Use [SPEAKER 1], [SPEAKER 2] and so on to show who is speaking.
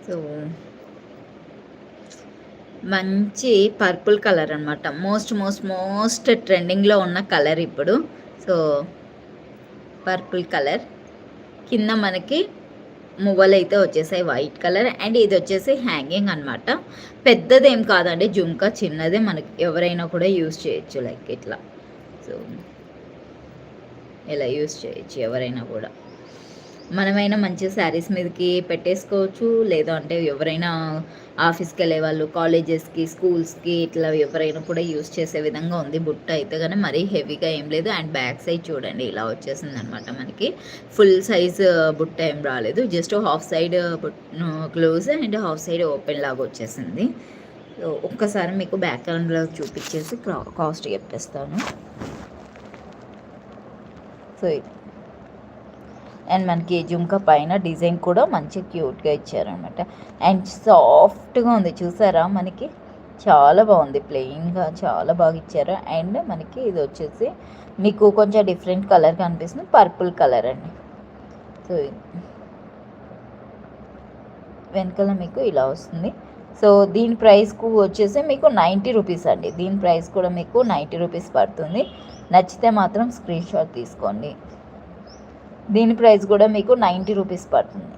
[SPEAKER 1] So మంచి purple colour అనమాట. Most ట్రెండింగ్లో ఉన్న కలర్ ఇప్పుడు. సో పర్పుల్ కలర్ కింద మనకి మువ్వలైతే వచ్చేసాయి వైట్ కలర్. అండ్ ఇది వచ్చేసి హ్యాంగింగ్ అనమాట. పెద్దదేం కాదండి జుంకా, చిన్నదే. మనకి ఎవరైనా కూడా యూస్ చేయొచ్చు. లైక్ ఇట్లా. సో ఇలా యూస్ చేయొచ్చు ఎవరైనా కూడా. మనమైనా మంచి శారీస్ మీదకి పెట్టేసుకోవచ్చు. లేదా అంటే ఎవరైనా ఆఫీస్కి వెళ్ళే వాళ్ళు, కాలేజెస్కి, స్కూల్స్కి ఇట్లా ఎవరైనా కూడా యూస్ చేసే విధంగా ఉంది. బుట్ట అయితే కానీ మరీ హెవీగా ఏం లేదు. అండ్ బ్యాక్ సైడ్ చూడండి ఇలా వచ్చేసింది అనమాట. మనకి ఫుల్ సైజ్ బుట్ట ఏం రాలేదు. Just half side close and half side open లాగా వచ్చేసింది. ఒక్కసారి మీకు బ్యాక్ గ్రౌండ్లో చూపించేసి కాస్ట్ చెప్పేస్తాను. సో అండ్ మనకి జుంకా పైన డిజైన్ కూడా మంచి క్యూట్గా ఇచ్చారనమాట. అండ్ సాఫ్ట్గా ఉంది చూసారా, మనకి చాలా బాగుంది. ప్లెయిన్గా చాలా బాగా ఇచ్చారు. అండ్ మనకి ఇది వచ్చేసి మీకు కొంచెం డిఫరెంట్ కలర్ కనిపిస్తుంది, పర్పుల్ కలర్ అండి. సో వెనకాల మీకు ఇలా వస్తుంది. సో దీని ప్రైస్కు వచ్చేసి మీకు 90 రూపీస్ అండి. దీని ప్రైస్ కూడా మీకు 90 రూపీస్ పడుతుంది. నచ్చితే మాత్రం స్క్రీన్ షాట్ తీసుకోండి. దీని ప్రైస్ కూడా మీకు 90 రూపీస్ పడుతుంది.